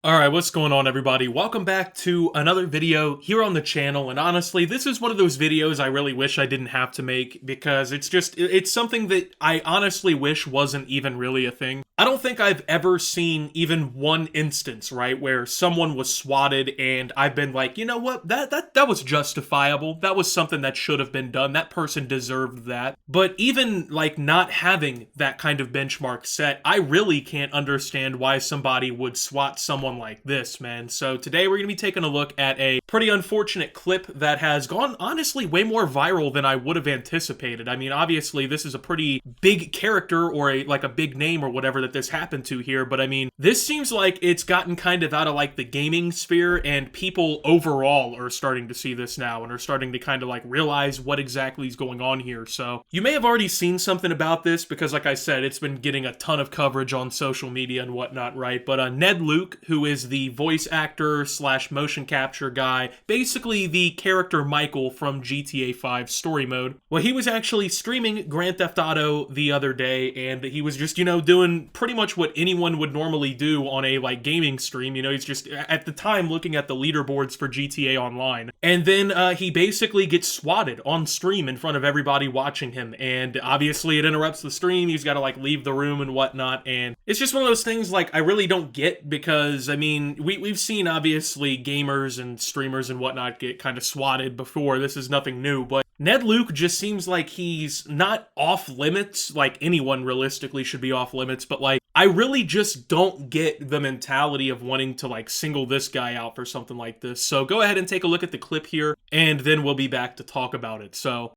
Alright, what's going on everybody? Welcome back to another video here on the channel, and honestly, this is one of those videos I really wish I didn't have to make, because it's something that I honestly wish wasn't even really a thing. I don't think I've ever seen even one instance, right, where someone was swatted and I've been like, you know what, that was justifiable, that was something that should have been done, that person deserved that. But even, like, not having that kind of benchmark set, I really can't understand why somebody would swat someone like this, man. So today we're going to be taking a look at a pretty unfortunate clip that has gone, honestly, way more viral than I would have anticipated. I mean, obviously, this is a pretty big character, or a big name or whatever that this happened to here, but I mean, this seems like it's gotten kind of out of, like, the gaming sphere, and people overall are starting to see this now, and are starting to kind of, like, realize what exactly is going on here. So you may have already seen something about this, because like I said, it's been getting a ton of coverage on social media and whatnot, right? But Ned Luke, who is the voice actor slash motion capture guy, basically the character Michael from GTA 5 story mode, well, he was actually streaming Grand Theft Auto the other day, and he was just, doing pretty much what anyone would normally do on a, like, gaming stream. He's just, at the time, looking at the leaderboards for GTA Online. And then he basically gets swatted on stream in front of everybody watching him, and obviously it interrupts the stream. He's got to, like, leave the room and whatnot, and it's just one of those things, like, I really don't get, because, I mean, we've seen, obviously, gamers and streamers and whatnot get kind of swatted before. This is nothing new, but Ned Luke just seems like he's not off limits, like anyone realistically should be off limits, but, like, I really just don't get the mentality of wanting to, like, single this guy out for something like this. So go ahead and take a look at the clip here, and then we'll be back to talk about it. So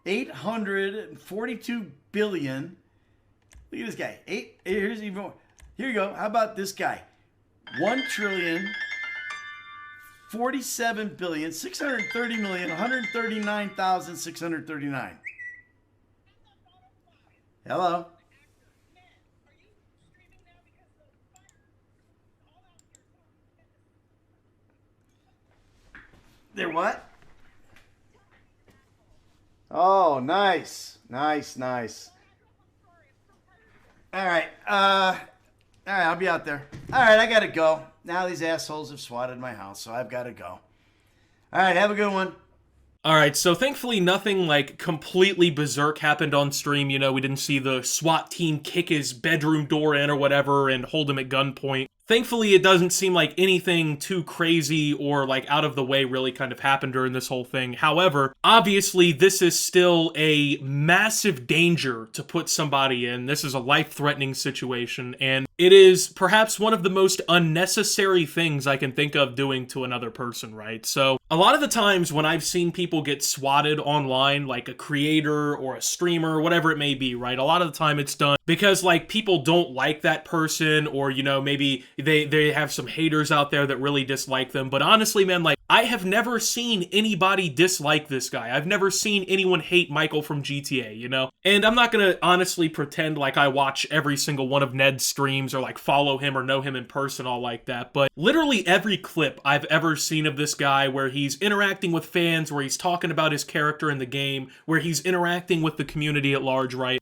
842 billion. Look at this guy. Here's even more. Here you go. How about this guy? 1 trillion 47 billion 630 million 139,639. Hello. They're what? Oh, nice. Nice. All right. I'll be out there. All right, I got to go. Now these assholes have swatted my house, so I've got to go. All right, have a good one. Alright, so thankfully nothing, like, completely berserk happened on stream. We didn't see the SWAT team kick his bedroom door in or whatever and hold him at gunpoint. Thankfully, it doesn't seem like anything too crazy or, like, out of the way really kind of happened during this whole thing. However, obviously, this is still a massive danger to put somebody in. This is a life-threatening situation, and it is perhaps one of the most unnecessary things I can think of doing to another person, right? So a lot of the times when I've seen people get swatted online, like a creator or a streamer, whatever it may be, right? A lot of the time it's done because, like, people don't like that person, or, maybe they have some haters out there that really dislike them. But honestly, man, like, I have never seen anybody dislike this guy. I've never seen anyone hate Michael from GTA, And I'm not gonna honestly pretend like I watch every single one of Ned's streams, or, like, follow him or know him in person, all like that. But literally every clip I've ever seen of this guy, where he's interacting with fans, where he's talking about his character in the game, where he's interacting with the community at large, right?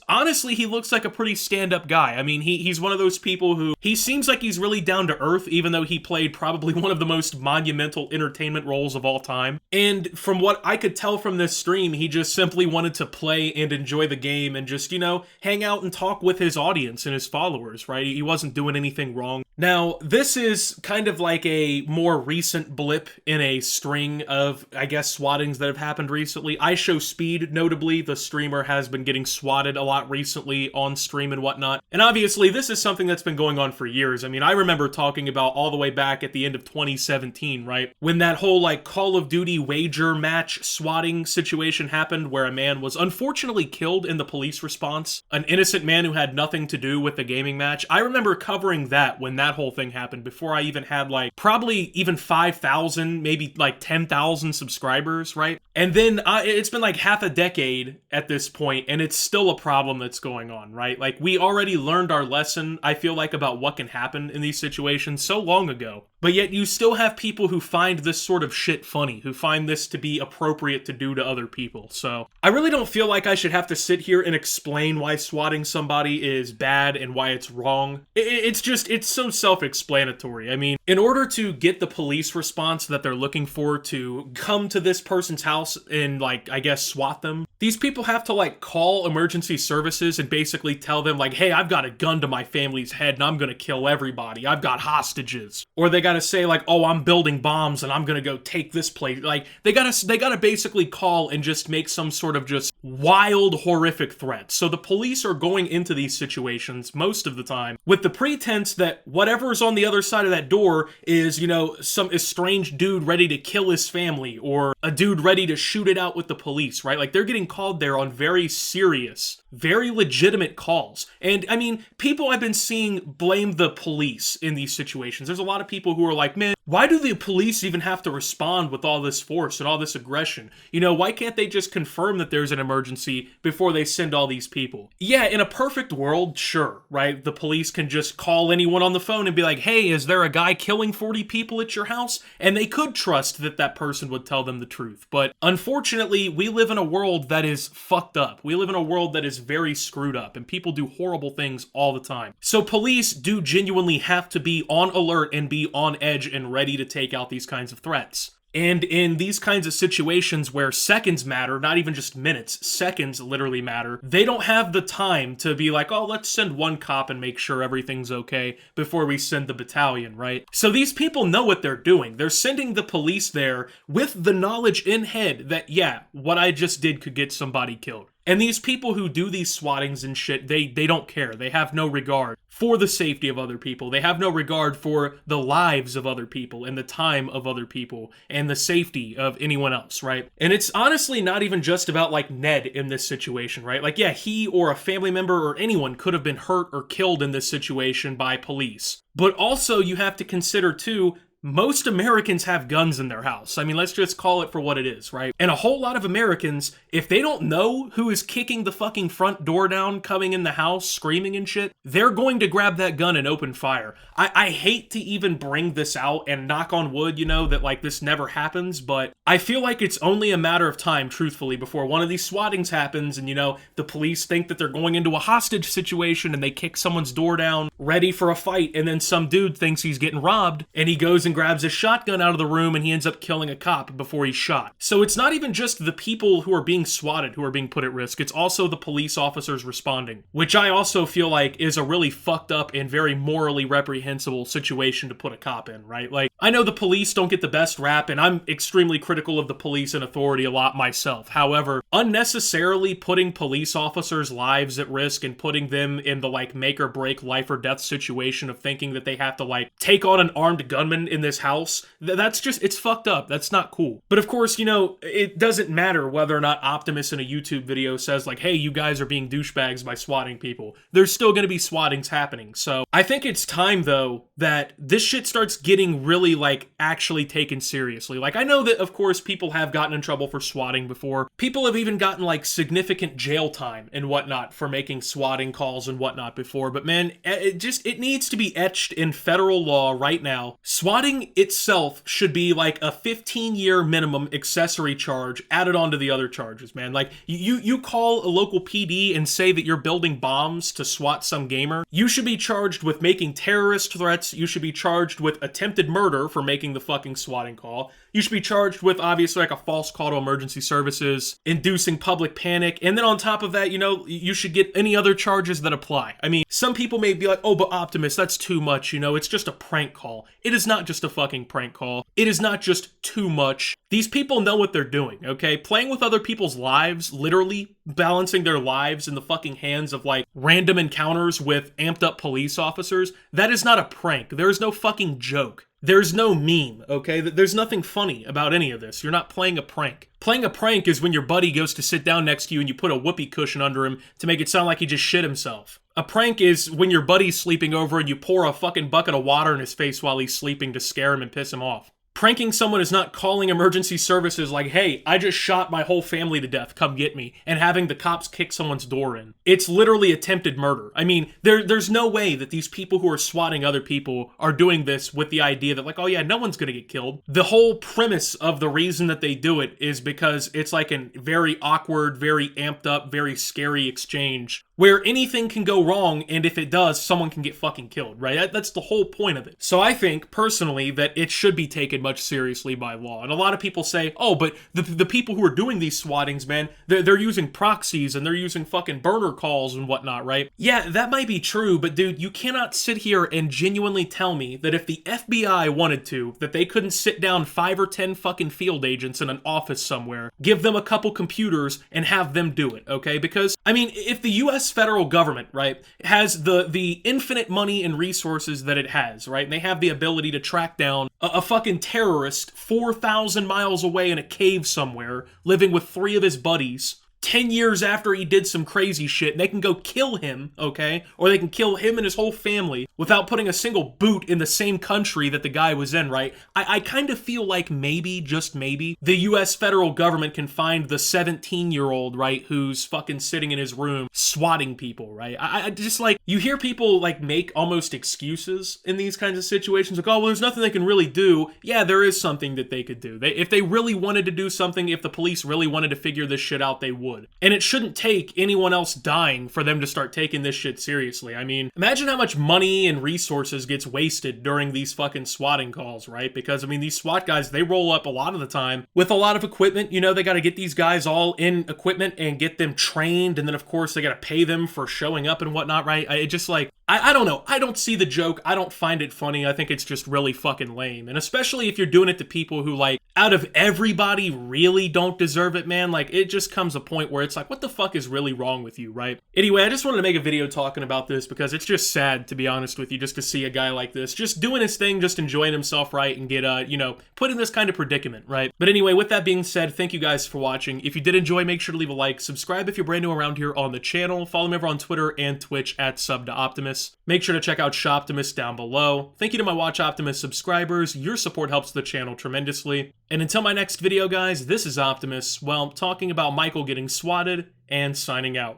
Honestly, he looks like a pretty stand-up guy. I mean, he's one of those people who, he seems like he's really down to earth, even though he played probably one of the most monumental entertainment roles of all time. And from what I could tell from this stream, he just simply wanted to play and enjoy the game and just, hang out and talk with his audience and his followers, right? He wasn't doing anything wrong. Now, this is kind of like a more recent blip in a string of, I guess, swattings that have happened recently. I Show Speed, notably, the streamer, has been getting swatted a lot recently on stream and whatnot. And obviously, this is something that's been going on for years. I mean, I remember talking about all the way back at the end of 2017, right? When that whole, like, Call of Duty wager match swatting situation happened, where a man was unfortunately killed in the police response. An innocent man who had nothing to do with the gaming match. I remember covering that when that whole thing happened, before I even had, like, probably even 5,000, maybe, like, 10,000 subscribers, right? And then it's been like half a decade at this point, and it's still a problem that's going on, right? Like, we already learned our lesson, I feel like, about what can happen in these situations so long ago. But yet you still have people who find this sort of shit funny, who find find this to be appropriate to do to other people. So I really don't feel like I should have to sit here and explain why swatting somebody is bad and why it's wrong. It's so self-explanatory. I mean, in order to get the police response that they're looking for to come to this person's house and, like, I guess swat them, these people have to, like, call emergency services and basically tell them, like, hey, I've got a gun to my family's head and I'm gonna kill everybody. I've got hostages. Or they gotta say, like, oh, I'm building bombs and I'm gonna go take this place. Like, they gotta basically call and just make some sort of just wild, horrific threat. So the police are going into these situations most of the time with the pretense that whatever's on the other side of that door is, you know, some estranged dude ready to kill his family or a dude ready to shoot it out with the police, right? Like, they're getting called there on very serious, very legitimate calls. And I mean, people I've been seeing blame the police in these situations. There's a lot of people who are like, man, why do the police even have to respond with all this force and all this aggression? You know, why can't they just confirm that there's an emergency before they send all these people? Yeah, in a perfect world, sure, right? The police can just call anyone on the phone and be like, hey, is there a guy killing 40 people at your house? And they could trust that that person would tell them the truth. But unfortunately, we live in a world that is fucked up. We live in a world that is very screwed up, and people do horrible things all the time. So police do genuinely have to be on alert and be on edge and ready to take out these kinds of threats. And in these kinds of situations where seconds matter, not even just minutes, seconds literally matter, they don't have the time to be like, oh, let's send one cop and make sure everything's okay before we send the battalion, right? So these people know what they're doing. They're sending the police there with the knowledge in head that, yeah, what I just did could get somebody killed. And these people who do these swattings and shit, they don't care. They have no regard for the safety of other people. They have no regard for the lives of other people and the time of other people and the safety of anyone else, right? And it's honestly not even just about, like, Ned in this situation, right? Like, yeah, he or a family member or anyone could have been hurt or killed in this situation by police. But also you have to consider, too, most Americans have guns in their house. I mean, let's just call it for what it is, right? And a whole lot of Americans, if they don't know who is kicking the fucking front door down, coming in the house, screaming and shit, they're going to grab that gun and open fire. I hate to even bring this out and knock on wood, you know, that, like, this never happens, but I feel like it's only a matter of time, truthfully, before one of these swattings happens and, you know, the police think that they're going into a hostage situation and they kick someone's door down, ready for a fight, and then some dude thinks he's getting robbed, and he goes and grabs a shotgun out of the room and he ends up killing a cop before he's shot. So it's not even just the people who are being swatted who are being put at risk, it's also the police officers responding, which I also feel like is a really fucked up and very morally reprehensible situation to put a cop in, right? Like, I know the police don't get the best rap, and I'm extremely critical of the police and authority a lot myself. However, unnecessarily putting police officers' lives at risk and putting them in the, like, make or break life or death situation of thinking that they have to, like, take on an armed gunman in this house, that's just, it's fucked up. That's not cool. But of course, you know, it doesn't matter whether or not Optimus in a YouTube video says, like, hey, you guys are being douchebags by swatting people. There's still gonna be swattings happening. So I think it's time, though, that this shit starts getting really, like, actually taken seriously. Like, I know that, of course, people have gotten in trouble for swatting before. People have even gotten, like, significant jail time and whatnot for making swatting calls and whatnot before. But man, it needs to be etched in federal law right now. Swatting itself should be like a 15-year minimum accessory charge added onto the other charges, man. Like, you call a local PD and say that you're building bombs to swat some gamer, you should be charged with making terrorist threats. You should be charged with attempted murder for making the fucking swatting call. You should be charged with, obviously, like, a false call to emergency services, inducing public panic, and then on top of that, you know, you should get any other charges that apply. I mean, some people may be like, oh, but Optimus, that's too much, you know, it's just a prank call. It is not just a fucking prank call. It is not just too much. These people know what they're doing, okay? Playing with other people's lives, literally balancing their lives in the fucking hands of, like, random encounters with amped up police officers, that is not a prank. There is no fucking joke. There's no meme, okay? There's nothing funny about any of this. You're not playing a prank. Playing a prank is when your buddy goes to sit down next to you and you put a whoopee cushion under him to make it sound like he just shit himself. A prank is when your buddy's sleeping over and you pour a fucking bucket of water in his face while he's sleeping to scare him and piss him off. Pranking someone is not calling emergency services like, hey, I just shot my whole family to death, come get me, and having the cops kick someone's door in. It's literally attempted murder. I mean, there's no way that these people who are swatting other people are doing this with the idea that, like, oh yeah, no one's gonna get killed. The whole premise of the reason that they do it is because it's like a very awkward, very amped up, very scary exchange where anything can go wrong, and if it does, someone can get fucking killed, right? That's the whole point of it. So I think, personally, that it should be taken much seriously by law. And a lot of people say, oh, but the people who are doing these swattings, man, they're using proxies, and they're using fucking burner calls and whatnot, right? Yeah, that might be true, but dude, you cannot sit here and genuinely tell me that if the FBI wanted to, that they couldn't sit down 5 or 10 fucking field agents in an office somewhere, give them a couple computers, and have them do it, okay? Because, I mean, if the U.S. federal government, right, has the infinite money and resources that it has, right, and they have the ability to track down a fucking terrorist 4,000 miles away in a cave somewhere, living with 3 of his buddies, 10 years after he did some crazy shit, and they can go kill him, okay? Or they can kill him and his whole family without putting a single boot in the same country that the guy was in, right? I kind of feel like maybe, just maybe, the US federal government can find the 17-year-old, right, who's fucking sitting in his room swatting people, right? I just, like, you hear people, like, make almost excuses in these kinds of situations, like, oh, well, there's nothing they can really do. Yeah, there is something that they could do. If they really wanted to do something, if the police really wanted to figure this shit out, they would. And it shouldn't take anyone else dying for them to start taking this shit seriously. I mean, imagine how much money and resources gets wasted during these fucking swatting calls, right? Because, I mean, these SWAT guys, they roll up a lot of the time with a lot of equipment. You know, they got to get these guys all in equipment and get them trained. And then, of course, they got to pay them for showing up and whatnot, right? It just, like, I don't know. I don't see the joke. I don't find it funny. I think it's just really fucking lame. And especially if you're doing it to people who, like, out of everybody really don't deserve it, man. Like, it just comes a point where it's like, what the fuck is really wrong with you, right? Anyway, I just wanted to make a video talking about this because it's just sad, to be honest with you, just to see a guy like this just doing his thing, just enjoying himself, right? And get, you know, put in this kind of predicament, right? But anyway, with that being said, thank you guys for watching. If you did enjoy, make sure to leave a like, subscribe if you're brand new around here on the channel, follow me over on Twitter and Twitch at @SubToOptimus. Make sure to check out Shoptimus down below. Thank you to my Watch Optimus subscribers. Your support helps the channel tremendously. And until my next video, guys, this is Optimus, well, talking about Michael getting swatted and signing out.